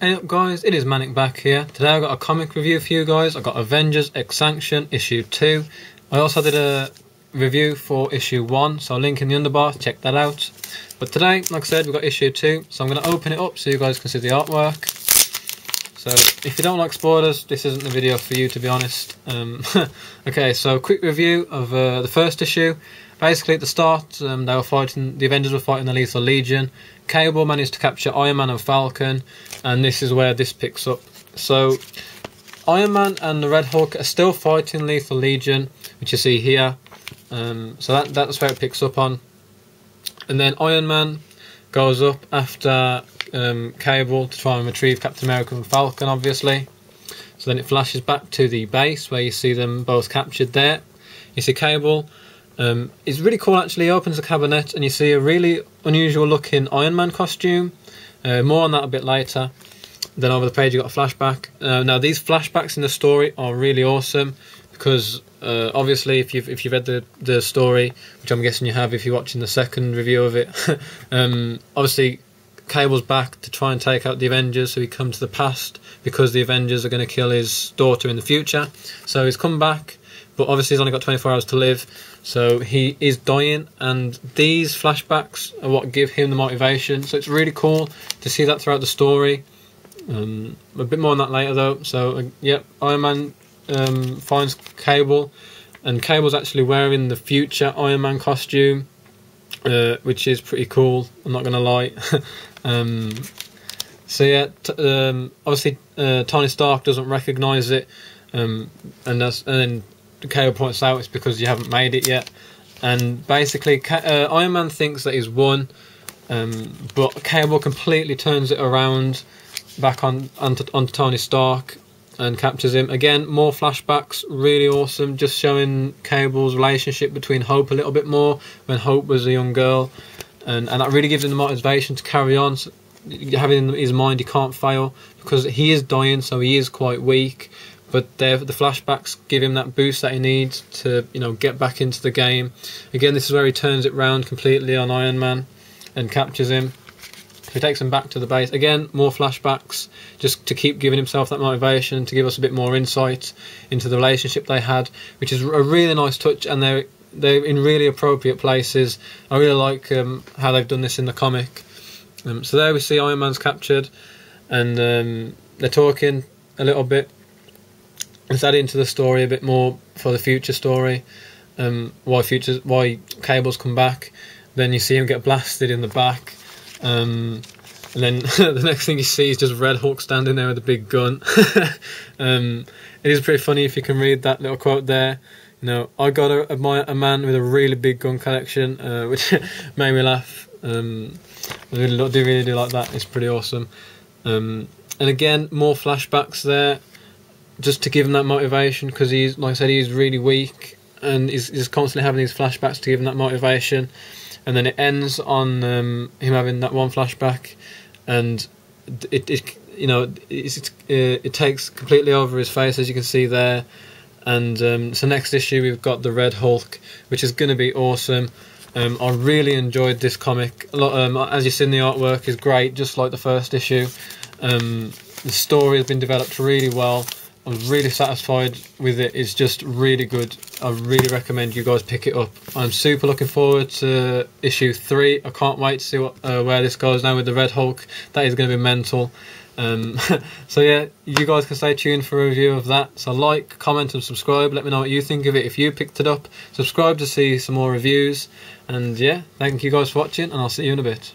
Hey up guys, it is Manic back here. Today I've got a comic review for you guys. I've got Avengers X Sanction issue 2. I also did a review for issue 1, so I'll link in the underbar, check that out. But today, like I said, we've got issue 2, so I'm going to open it up so you guys can see the artwork. So if you don't like spoilers, this isn't the video for you, to be honest. Okay, so quick review of the first issue. Basically at the start, the Avengers were fighting the Lethal Legion. Cable managed to capture Iron Man and Falcon, and this is where this picks up. So Iron Man and the Red Hulk are still fighting Lethal Legion, which you see here. So that's where it picks up on. And then Iron Man goes up after Cable to try and retrieve Captain America and Falcon, obviously. So then it flashes back to the base where you see them both captured there. You see Cable. It's really cool actually. He opens the cabinet and you see a really unusual looking Iron Man costume. More on that a bit later. Then over the page you got a flashback. Now these flashbacks in the story are really awesome because obviously if you've read the story, which I'm guessing you have if you're watching the second review of it, obviously Cable's back to try and take out the Avengers, so he comes to the past because the Avengers are going to kill his daughter in the future. So he's come back, but obviously he's only got 24 hours to live, so he is dying, and these flashbacks are what give him the motivation. So it's really cool to see that throughout the story. A bit more on that later though. So yep, Iron Man finds Cable, and Cable's actually wearing the future Iron Man costume, which is pretty cool, I'm not going to lie. So yeah, obviously Tony Stark doesn't recognise it, and then Cable points out it's because you haven't made it yet. And basically Iron Man thinks that he's won, but Cable completely turns it around back onto Tony Stark and captures him. Again, more flashbacks, really awesome, just showing Cable's relationship between Hope a little bit more when Hope was a young girl, and that really gives him the motivation to carry on. So, having in his mind he can't fail because he is dying, so he is quite weak, but the flashbacks give him that boost that he needs to, you know, get back into the game. Again, this is where he turns it round completely on Iron Man and captures him. He takes him back to the base. Again, more flashbacks, just to keep giving himself that motivation, to give us a bit more insight into the relationship they had, which is a really nice touch, and they're in really appropriate places. I really like how they've done this in the comic. So there we see Iron Man's captured, and they're talking a little bit. Let's add into the story a bit more for the future story. Why Cable's come back. Then you see him get blasted in the back. And then the next thing you see is just Red Hulk standing there with a big gun. It is pretty funny if you can read that little quote there. You know, I got a man with a really big gun collection, which made me laugh. I really do like that. It's pretty awesome. And again, more flashbacks there, just to give him that motivation, because he's, like I said, he's really weak, and he's constantly having these flashbacks to give him that motivation. And then it ends on him having that one flashback, and it takes completely over his face, as you can see there. And so next issue we've got the Red Hulk, which is going to be awesome. I really enjoyed this comic. As you see in the artwork, is great, just like the first issue. The story has been developed really well. I was really satisfied with it. It's just really good. I really recommend you guys pick it up. I'm super looking forward to issue 3. I can't wait to see where this goes now with the Red Hulk. That is going to be mental. So yeah, you guys can stay tuned for a review of that. So like, comment and subscribe. Let me know what you think of it if you picked it up. Subscribe to see some more reviews. And yeah, thank you guys for watching, and I'll see you in a bit.